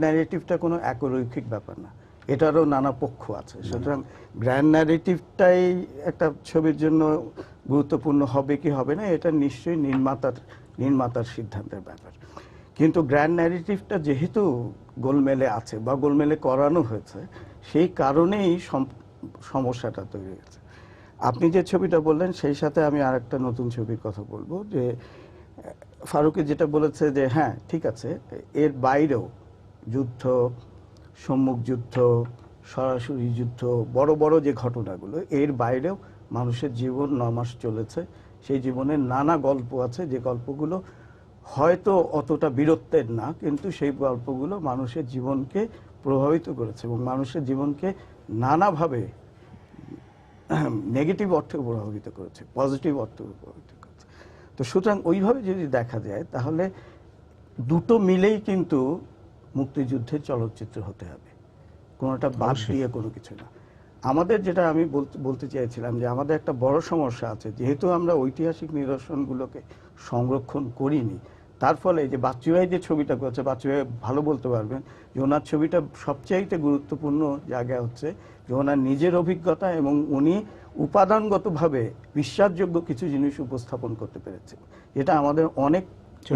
[SPEAKER 9] ন্যারেটিভটা কোনো একরৈখিক ব্যাপার না, এটারও নানা পক্ষ আছে। সুতরাং গ্র্যান্ড ন্যারেটিভটাই একটা ছবির জন্য গুরুত্বপূর্ণ হবে কি হবে না এটা নিশ্চয়ই নির্মাতার সিদ্ধান্তের ব্যাপার। কিন্তু গ্র্যান্ড ন্যারেটিভটা যেহেতু গোলমেলে আছে বা গোলমেলে করানো হয়েছে, সেই কারণেই সমস্যাটা তৈরি হয়েছে। আপনি যে ছবিটা বললেন সেই সাথে আমি আরেকটা নতুন ছবির কথা বলবো, যে ফারুকি যেটা বলেছে যে হ্যাঁ ঠিক আছে, এর বাইরেও যুদ্ধ, সম্মুখ যুদ্ধ, সরাসরি যুদ্ধ, বড় বড় যে ঘটনাগুলো, এর বাইরেও মানুষের জীবন 9 মাস চলেছে। সেই জীবনের নানা গল্প আছে, যে গল্পগুলো হয়তো অতটা বীরত্বের না, কিন্তু সেই গল্পগুলো মানুষের জীবনকে প্রভাবিত করেছে এবং মানুষের জীবনকে নানাভাবে নেগেটিভ অর্থে প্রভাবিত করেছে, পজিটিভ অর্থে প্রভাবিত করেছে। তো সুতরাং ওইভাবে যদি দেখা যায় তাহলে দুটো মিলেই কিন্তু মুক্তিযুদ্ধের চলচ্চিত্র হতে হবে, কোনোটা বাদ দিয়ে কোনো কিছু না। আমাদের যেটা আমি বলতে চাইছিলাম যে আমাদের একটা বড় সমস্যা আছে, যেহেতু আমরা ঐতিহাসিক নিদর্শনগুলোকে সংরক্ষণ করিনি, তার ফলে যে বাচ্চু ভাই যে ছবিটা করছে, বাচ্চু ভাই ভালো বলতে পারবেন যে ওনার ছবিটা সবচাইতে গুরুত্বপূর্ণ জায়গা হচ্ছে যে ওনার নিজের অভিজ্ঞতা এবং উনি উপাদানগতভাবে বিশ্বাসযোগ্য কিছু জিনিস উপস্থাপন করতে পেরেছেন, যেটা আমাদের অনেক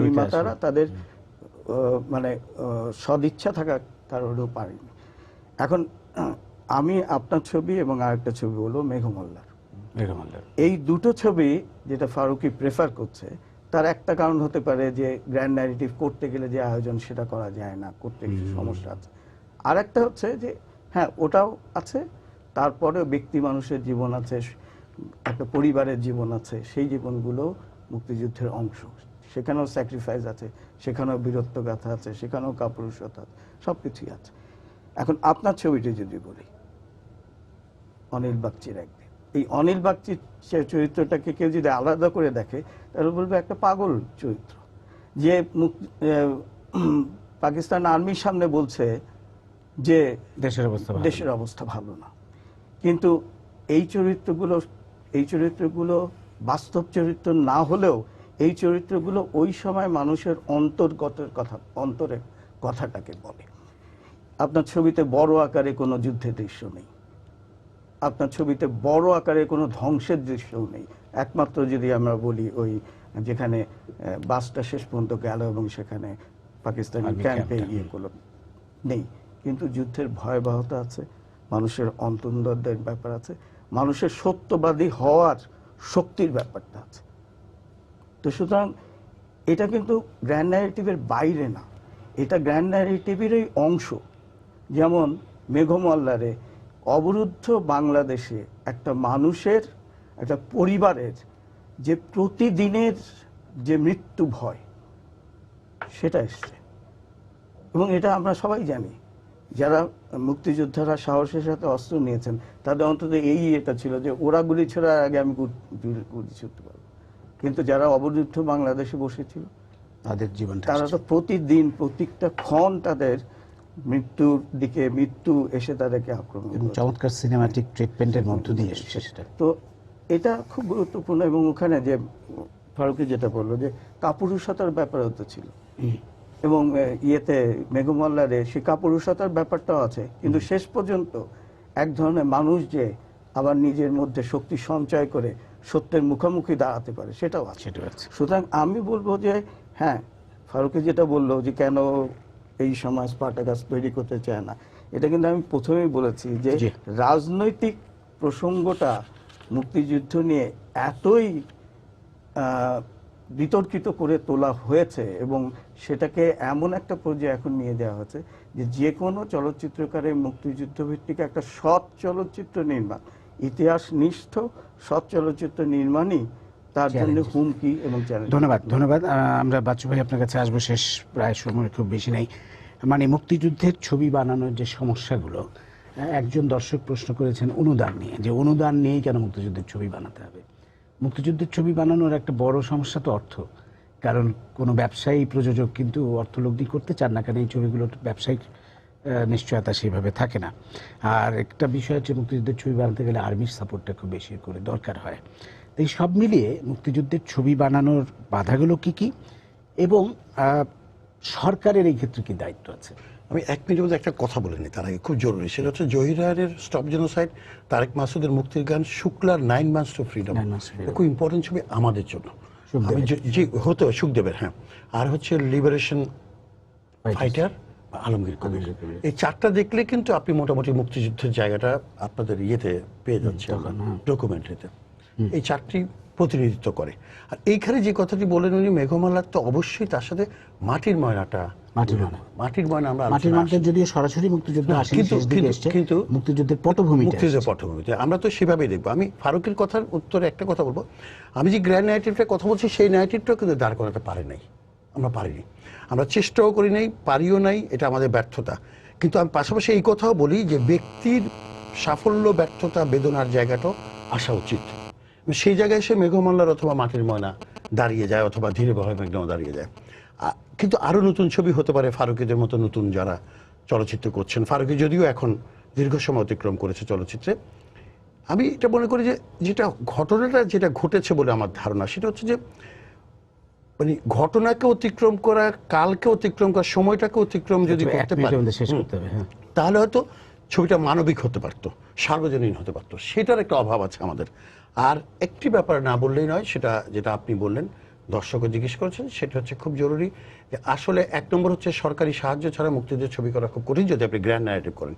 [SPEAKER 9] নির্মাতারা তাদের মানে সদিচ্ছা থাকার কারণেও পারেনি। এখন আমি আপনার ছবি এবং আরেকটা ছবি বলবো মেঘমল্লার। এই দুটো ছবি যেটা ফারুকি প্রেফার করছে, তার একটা কারণ হতে পারে যে গ্র্যান্ড ন্যারেটিভ করতে গেলে যে আয়োজন সেটা করা যায় না, করতে কিছু সমস্যা আছে। আর একটা হচ্ছে যে হ্যাঁ ওটাও আছে, তারপরে ব্যক্তি মানুষের জীবন আছে, একটা পরিবারের জীবন আছে, সেই জীবনগুলো মুক্তিযুদ্ধের অংশ, সেখানেও স্যাক্রিফাইস আছে, সেখানেও বীরত্ব গাথা আছে, সেখানেও কাপুরুষতা আছে, সব কিছুই আছে। এখন আপনার ছবিটি যদি বলি, অনিল বাগচির একদিন, এই অনিল বাগচির চরিত্রটাকে কেউ যদি আলাদা করে দেখে তাহলে বলবে একটা পাগল চরিত্র, যে পাকিস্তান আর্মির সামনে বলছে যে দেশের অবস্থা ভালো না। কিন্তু এই চরিত্রগুলো বাস্তব চরিত্র না হলেও এই চরিত্রগুলো ওই সময় মানুষের অন্তরের কথাটাকে বলে। আপনার ছবিতে বড় আকারে কোনো যুদ্ধের দৃশ্য নেই, আপনার ছবিতে বড় আকারে কোনো ধ্বংসের দৃশ্যও নেই, একমাত্র যদি আমরা বলি ওই যেখানে বাসটা শেষ পর্যন্ত গেল এবং সেখানে পাকিস্তানি ক্যাম্পে ইয়ে করলো নেই। কিন্তু যুদ্ধের ভয়াবহতা আছে, মানুষের অন্তর্দ্বন্দ্বের ব্যাপার আছে, মানুষের সত্যবাদী হওয়ার শক্তির ব্যাপারটা আছে। তো সুতরাং এটা কিন্তু গ্র্যান্ড ন্যারেটিভের বাইরে না, এটা গ্র্যান্ড ন্যারেটিভেরই অংশ। যেমন মেঘমল্লারে অবরুদ্ধ বাংলাদেশে একটা মানুষের, একটা পরিবারের যে প্রতিদিনের যে মৃত্যু ভয় সেটা এসছে, এবং এটা আমরা সবাই জানি। যারা মুক্তিযোদ্ধারা সাহসের সাথে অস্ত্র নিয়েছেন তাদের অন্তত এটা ছিল যে ওরা গুলি ছোড়ার আগে আমি গুলি ছুটতে পারবো। কিন্তু যারা অবরুদ্ধ বাংলাদেশে বসেছিল
[SPEAKER 1] তাদের জীবন,
[SPEAKER 9] তারা তো প্রতিদিন প্রত্যেকটা ক্ষণ তাদের মৃত্যুর দিকে, মৃত্যু এসে তাদেরকে আক্রমণ করে।
[SPEAKER 1] চমৎকার সিনেমাটিক ট্রিটমেন্টের মধ্য দিয়ে এসেছে সেটা।
[SPEAKER 9] তো এটা খুব গুরুত্বপূর্ণ। এবং ওখানে যে ফারুকি যেটা বললো যে কাপুরুষতার ব্যাপারও তো ছিল, এবং ইয়েতে মেঘমল্লারে সে কাপুরুষতার ব্যাপারটাও আছে, কিন্তু শেষ পর্যন্ত এক ধরনের মানুষ যে আবার নিজের মধ্যে শক্তি সঞ্চয় করে সত্যের মুখোমুখি দাঁড়াতে পারে সেটাও আছে। সুতরাং আমি বলবো যে হ্যাঁ, ফারুকি যেটা বললো যে কেন এই সময় স্পার্টাকাস তৈরি করতে চায় না, এটা কিন্তু আমি প্রথমেই বলেছি যে রাজনৈতিক প্রসঙ্গটা মুক্তিযুদ্ধ নিয়ে এতই বিতর্কিত করে তোলা হয়েছে এবং সেটাকে এমন একটা পর্যায়ে এখন নিয়ে যাওয়া হয়েছে যে কোনো চলচ্চিত্রকারের মুক্তিযুদ্ধ ভিত্তিক একটা সৎ চলচ্চিত্র নির্মাণ, ইতিহাস নিষ্ঠ সৎ চলচ্চিত্র নির্মাণই তার জন্য হুমকি এবং চ্যালেঞ্জ।
[SPEAKER 1] ধন্যবাদ। আমরা বাচ্চু ভাই আপনার কাছে আসবো, শেষ প্রায় সময় খুব বেশি নেই। মানে মুক্তিযুদ্ধের ছবি বানানোর যে সমস্যাগুলো, একজন দর্শক প্রশ্ন করেছেন অনুদান নিয়ে, যে অনুদান নিয়েই কেন মুক্তিযুদ্ধের ছবি বানাতে হবে। মুক্তিযুদ্ধের ছবি বানানোর একটা বড় সমস্যা তো অর্থ, কারণ কোনো ব্যবসায়ী প্রযোজক কিন্তু অর্থলব্ধি করতে চান না, কারণ এই ছবিগুলোর ব্যবসায়িক নিশ্চয়তা সেইভাবে থাকে না। আর একটা বিষয় হচ্ছে মুক্তিযুদ্ধের ছবি বানাতে গেলে আর্মির সাপোর্টটা খুব বেশি করে দরকার হয়। তো এই সব মিলিয়ে মুক্তিযুদ্ধের ছবি বানানোর বাধাগুলো কি কি, এবং সরকারের এই ক্ষেত্রে কি দায়িত্ব আছে?
[SPEAKER 2] আমি এক মিনিটের মধ্যে একটা কথা বলে নিই তার আগে, খুব জরুরি। সেটা হচ্ছে জহির রায়ের স্টপ জেনোসাইড, তারেক মাসুদের মুক্তির গান, শুক্লার 9 months to freedom, খুব ইম্পর্টেন্ট ছবি আমাদের জন্য। হতো সুখদেবের, হ্যাঁ। আর হচ্ছে লিবারেশন ফাইটার আলমগীর কবির। এই চারটা দেখলে কিন্তু আপনি মোটামুটি মুক্তিযুদ্ধের জায়গাটা আপনাদের ইয়েতে পেয়ে যাচ্ছেন, ডকুমেন্টারিতে। এই চারটি প্রতিনিধিত্ব করে। আর এইখানে যে কথাটি বলেন উনি মেঘমালার, তো অবশ্যই তার সাথে মাটির ময়নাটা, মাটির ময়না আমরা
[SPEAKER 1] যদিও সরাসরি মুক্তিযুদ্ধ কিন্তু মুক্তিযুদ্ধের
[SPEAKER 2] পটভূমিতে আমরা তো সেভাবেই দেখবো। আমি ফারুকের কথার উত্তরে একটা কথা বলবো, আমি যে গ্র্যান্ড ন্যারেটিভটার কথা বলছি সেই ন্যারেটিভটাও কিন্তু দাঁড় করাতে পারে নাই, আমরা পারিনি, আমরা চেষ্টাও করি নাই, পারিও নাই, এটা আমাদের ব্যর্থতা। কিন্তু আমি পাশাপাশি এই কথাও বলি যে ব্যক্তির সাফল্য, ব্যর্থতা, বেদনার জায়গাটাও আসা উচিত। সেই জায়গায় সে মেঘমাল্লার অথবা মাটির ময়না দাঁড়িয়ে যায়, অথবা ধীরে বহে মেঘনাও দাঁড়িয়ে যায়। কিন্তু আরো নতুন ছবি হতে পারে ফারুকিদের মতো নতুন যারা চলচ্চিত্র করছেন। ফারুকি যদিও এখন দীর্ঘ সময় অতিক্রম করেছে চলচ্চিত্রে। আমি এটা মনে করি যে যেটা ঘটনাটা যেটা ঘটেছে বলে আমার ধারণা, সেটা হচ্ছে যে মানে ঘটনাকে অতিক্রম করা, কালকে অতিক্রম করা, সময়টাকে অতিক্রম যদি করতে পারে তাহলে হয়তো ছবিটা মানবিক হতে পারতো, সার্বজনীন হতে পারতো। সেটার একটা অভাব আছে আমাদের। আর একটি ব্যাপার না বললেই নয়, সেটা যেটা আপনি বললেন, দর্শকও জিজ্ঞেস করেছেন, সেটা হচ্ছে খুব জরুরি যে আসলে এক নম্বর হচ্ছে সরকারি সাহায্য ছাড়া মুক্তিযুদ্ধের ছবি করা খুব কঠিন যদি আপনি গ্র্যান্ড ন্যারেটিভ করেন।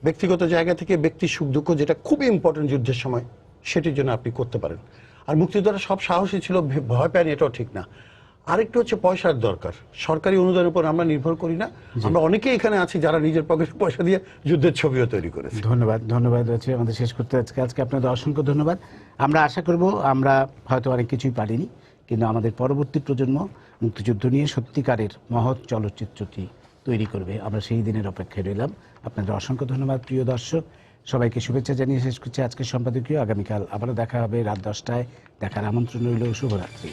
[SPEAKER 2] ব্যক্তিগত জায়গা থেকে ব্যক্তির সুখ দুঃখ যেটা খুবই ইম্পর্টেন্ট যুদ্ধের সময়, সেটির জন্য আপনি করতে পারেন। আর মুক্তিযোদ্ধারা সব সাহসী ছিল, ভয় পায়নি, এটাও ঠিক না। আরেকটু হচ্ছে পয়সার দরকার। সরকারি অনুদানের উপর আমরা নির্ভর করি না, আমরা অনেকেই এখানে আছি যারা নিজের পকেটে পয়সা দিয়ে যুদ্ধের ছবিও তৈরি করেছে।
[SPEAKER 1] ধন্যবাদ হচ্ছে আমাদের শেষ করতে আজকে আপনাদের অসংখ্য ধন্যবাদ। আমরা আশা করব আমরা হয়তো অনেক কিছুই পারিনি, কিন্তু আমাদের পরবর্তী প্রজন্ম মুক্তিযুদ্ধ নিয়ে সত্যিকারের মহৎ চলচ্চিত্রটি তৈরি করবে। আমরা সেই দিনের অপেক্ষায় রইলাম। আপনাদের অসংখ্য ধন্যবাদ প্রিয় দর্শক, সবাইকে শুভেচ্ছা জানিয়ে শেষ করছি আজকের সম্পাদকীয়। আগামীকাল আবারও দেখা হবে রাত 10টায়। দেখার আমন্ত্রণ রইল। শুভরাত্রি।